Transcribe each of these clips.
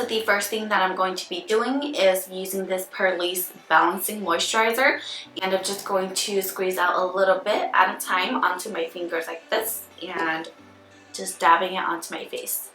the first thing that I'm going to be doing is using this Purlisse Balancing Moisturizer, and I'm just going to squeeze out a little bit at a time onto my fingers like this and just dabbing it onto my face.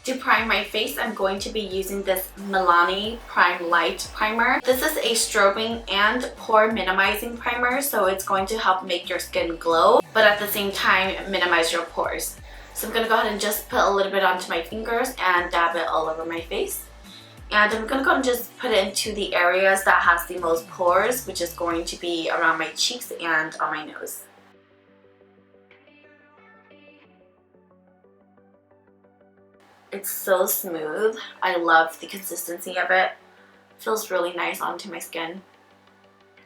To prime my face, I'm going to be using this Milani Prime Light Primer. This is a strobing and pore minimizing primer, so it's going to help make your skin glow, but at the same time minimize your pores. So I'm going to go ahead and just put a little bit onto my fingers and dab it all over my face. And I'm going to go and just put it into the areas that has the most pores, which is going to be around my cheeks and on my nose. It's so smooth. I love the consistency of it. Feels really nice onto my skin.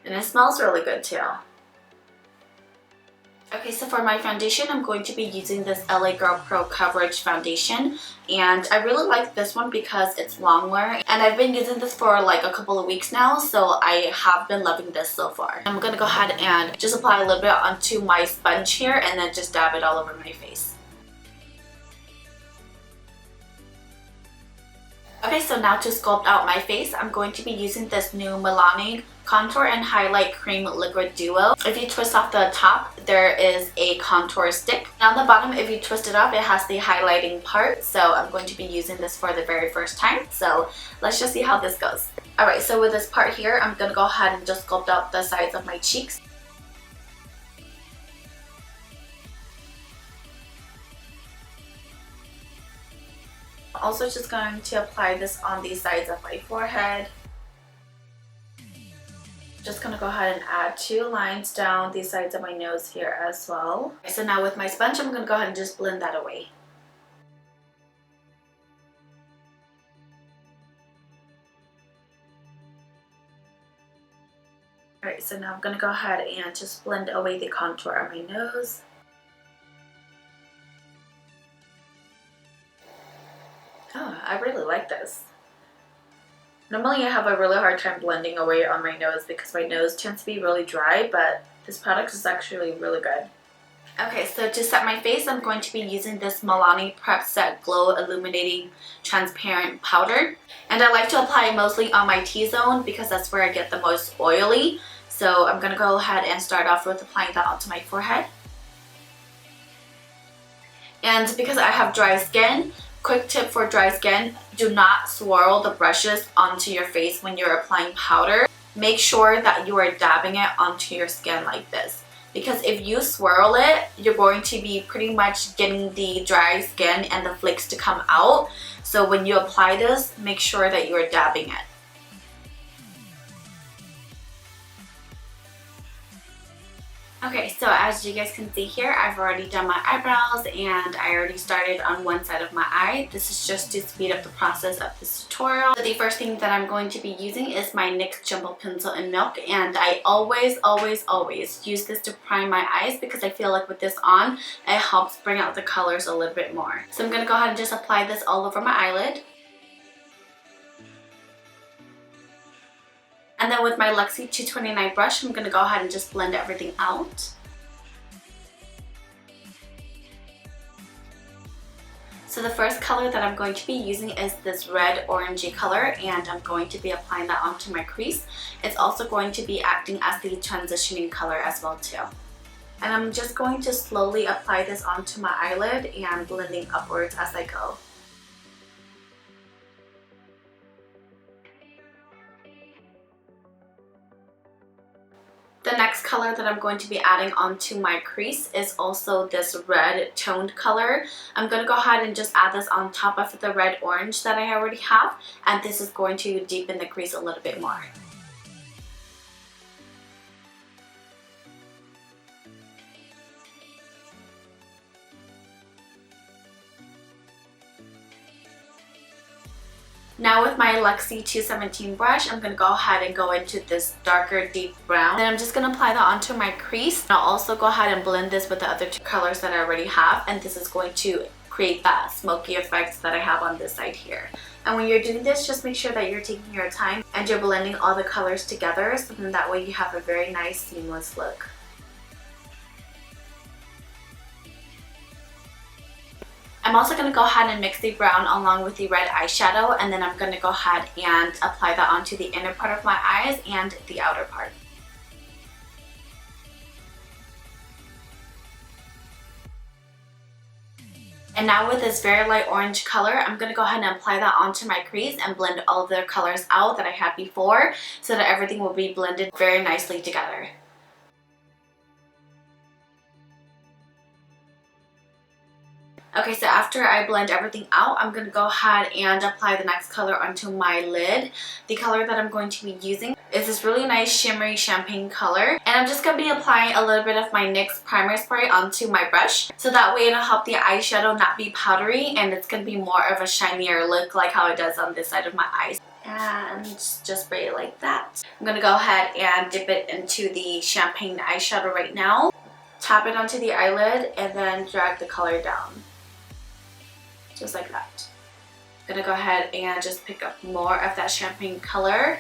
And it smells really good too. Okay, so for my foundation, I'm going to be using this LA Girl Pro Coverage Foundation. And I really like this one because it's long wear. And I've been using this for like a couple of weeks now, so I have been loving this so far. I'm going to go ahead and just apply a little bit onto my sponge here and then just dab it all over my face. Okay, so now to sculpt out my face, I'm going to be using this new Milani Contour and Highlight Cream Liquid Duo. If you twist off the top, there is a contour stick. And on the bottom, if you twist it off, it has the highlighting part. So I'm going to be using this for the very first time. So let's just see how this goes. Alright, so with this part here, I'm going to go ahead and just sculpt out the sides of my cheeks. Also just going to apply this on the sides of my forehead. Just gonna go ahead and add 2 lines down the sides of my nose here as well. So now with my sponge, I'm gonna go ahead and just blend that away. Alright, so now I'm gonna go ahead and just blend away the contour on my nose. Oh, I really like this. Normally I have a really hard time blending away on my nose because my nose tends to be really dry, but this product is actually really good. Okay, so to set my face, I'm going to be using this Milani Prep Set Glow Illuminating Transparent Powder. And I like to apply it mostly on my T-zone because that's where I get the most oily. So I'm going to go ahead and start off with applying that onto my forehead. And because I have dry skin, quick tip for dry skin, do not swirl the brushes onto your face when you're applying powder. Make sure that you are dabbing it onto your skin like this. Because if you swirl it, you're going to be pretty much getting the dry skin and the flakes to come out. So when you apply this, make sure that you are dabbing it. Okay, so as you guys can see here, I've already done my eyebrows and I already started on one side of my eye. This is just to speed up the process of this tutorial. So the first thing that I'm going to be using is my NYX Jumbo Pencil in Milk, and I always use this to prime my eyes because I feel like with this on, it helps bring out the colors a little bit more. So I'm going to go ahead and just apply this all over my eyelid. And then with my Luxie 229 brush, I'm going to go ahead and just blend everything out. So the first color that I'm going to be using is this red orangey color, and I'm going to be applying that onto my crease. It's also going to be acting as the transitioning color as well too. And I'm just going to slowly apply this onto my eyelid and blending upwards as I go. The next color that I'm going to be adding onto my crease is also this red toned color. I'm going to go ahead and just add this on top of the red orange that I already have, and this is going to deepen the crease a little bit more. Now with my Luxie 217 brush, I'm going to go ahead and go into this darker deep brown. And I'm just going to apply that onto my crease. I'll also go ahead and blend this with the other 2 colors that I already have. And this is going to create that smoky effect that I have on this side here. And when you're doing this, just make sure that you're taking your time and you're blending all the colors together, so then that way you have a very nice seamless look. I'm also going to go ahead and mix the brown along with the red eyeshadow, and then I'm going to go ahead and apply that onto the inner part of my eyes and the outer part. And now with this very light orange color, I'm going to go ahead and apply that onto my crease and blend all of the colors out that I had before so that everything will be blended very nicely together. Okay, so after I blend everything out, I'm going to go ahead and apply the next color onto my lid. The color that I'm going to be using is this really nice shimmery champagne color. And I'm just going to be applying a little bit of my NYX primer spray onto my brush. So that way it'll help the eyeshadow not be powdery, and it's going to be more of a shinier look like how it does on this side of my eyes. And just spray it like that. I'm going to go ahead and dip it into the champagne eyeshadow right now. Tap it onto the eyelid and then drag the color down. Just like that. I'm gonna go ahead and just pick up more of that champagne color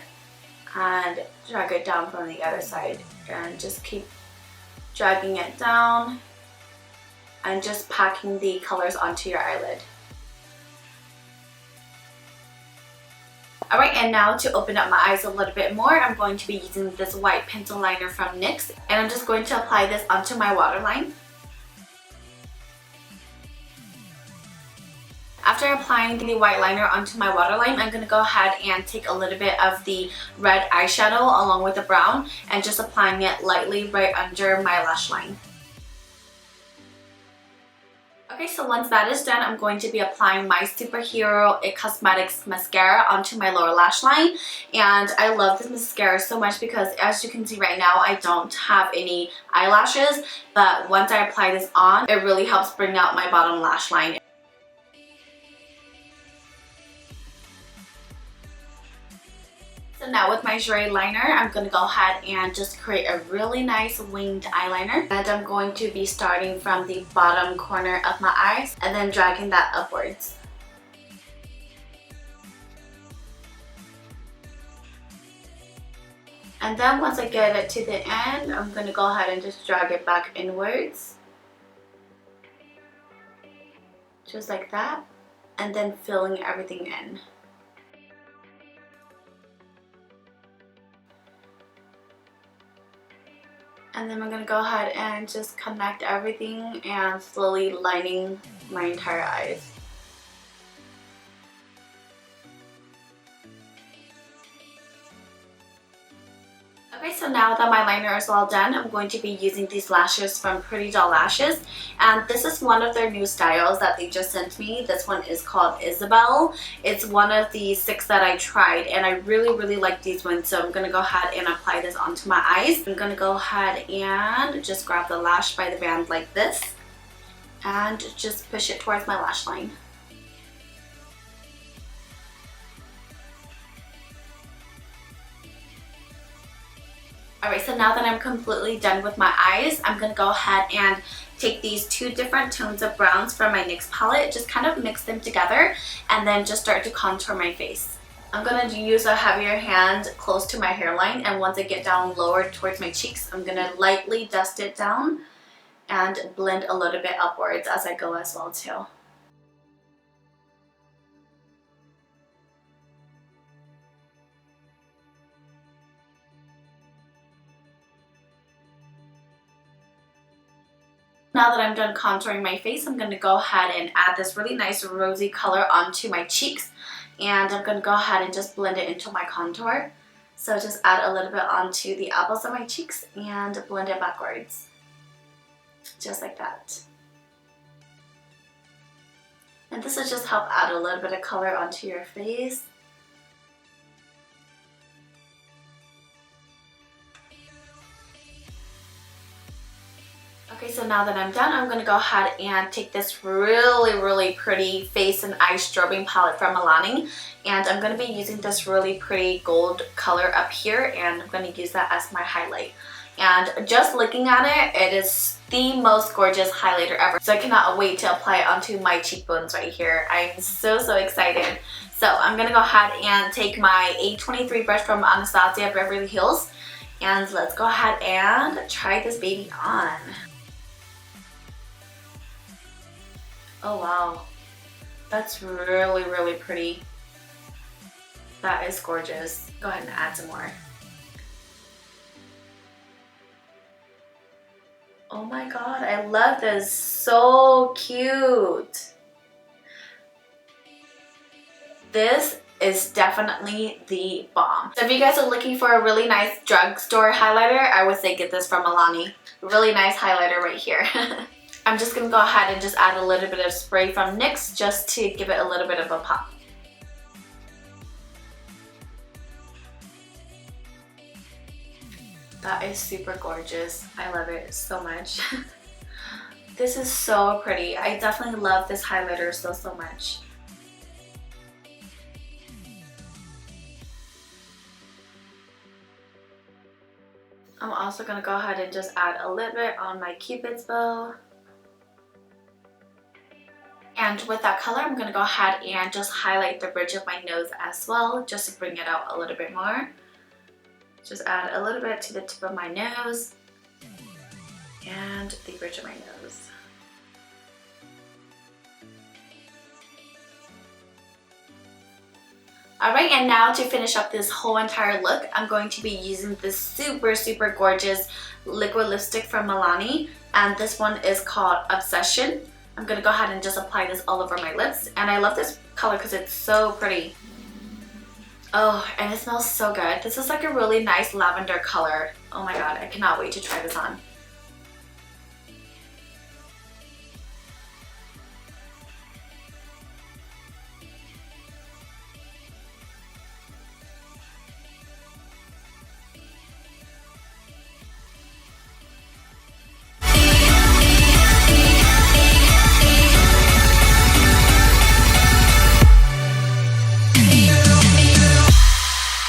and drag it down from the other side, and just keep dragging it down and just packing the colors onto your eyelid. Alright, and now to open up my eyes a little bit more, I'm going to be using this white pencil liner from NYX, and I'm just going to apply this onto my waterline. After applying the white liner onto my waterline, I'm going to go ahead and take a little bit of the red eyeshadow along with the brown and just applying it lightly right under my lash line. Okay, so once that is done, I'm going to be applying my Superhero It Cosmetics mascara onto my lower lash line. And I love this mascara so much because, as you can see right now, I don't have any eyelashes, but once I apply this on, it really helps bring out my bottom lash line. So now with my Jouer liner, I'm going to go ahead and just create a really nice winged eyeliner. And I'm going to be starting from the bottom corner of my eyes and then dragging that upwards. And then once I get it to the end, I'm going to go ahead and just drag it back inwards. Just like that. And then filling everything in. And then I'm going to go ahead and just connect everything and slowly lining my entire eyes. Okay, so now that my liner is all done, I'm going to be using these lashes from Pretty Doll Lashes. And this is one of their new styles that they just sent me. This one is called Isabelle. It's one of the 6 that I tried, and I really like these ones. So I'm going to go ahead and apply this onto my eyes. I'm going to go ahead and just grab the lash by the band like this and just push it towards my lash line. Alright, so now that I'm completely done with my eyes, I'm going to go ahead and take these 2 different tones of browns from my NYX palette, just kind of mix them together, and then just start to contour my face. I'm going to use a heavier hand close to my hairline, and once I get down lower towards my cheeks, I'm going to lightly dust it down and blend a little bit upwards as I go as well too. Now that I'm done contouring my face, I'm going to go ahead and add this really nice rosy color onto my cheeks. And I'm going to go ahead and just blend it into my contour. So just add a little bit onto the apples of my cheeks and blend it backwards. Just like that. And this will just help add a little bit of color onto your face. Okay, so now that I'm done, I'm going to go ahead and take this really pretty face and eye strobing palette from Valentine, and I'm going to be using this really pretty gold color up here, and I'm going to use that as my highlight. And just looking at it, it is the most gorgeous highlighter ever. So I cannot wait to apply it onto my cheekbones right here. I'm so excited. So I'm going to go ahead and take my A23 brush from Anastasia Beverly Hills, and let's go ahead and try this baby on. Oh wow, That's really, really pretty. That is gorgeous. Go ahead and add some more. Oh my god, I love this. So cute. This is definitely the bomb. So if you guys are looking for a really nice drugstore highlighter, I would say get this from Milani. Really nice highlighter right here. I'm just gonna go ahead and just add a little bit of spray from NYX just to give it a little bit of a pop. That is super gorgeous. I love it so much. This is so pretty. I definitely love this highlighter so much. I'm also going to go ahead and just add a little bit on my Cupid's bow. And with that color, I'm going to go ahead and just highlight the bridge of my nose as well, just to bring it out a little bit more. Just add a little bit to the tip of my nose and the bridge of my nose. Alright, and now to finish up this whole entire look, I'm going to be using this super gorgeous liquid lipstick from Milani, and this one is called Obsession. I'm going to go ahead and just apply this all over my lips, and I love this color because it's so pretty. Oh, and it smells so good. This is like a really nice lavender color. Oh my god, I cannot wait to try this on.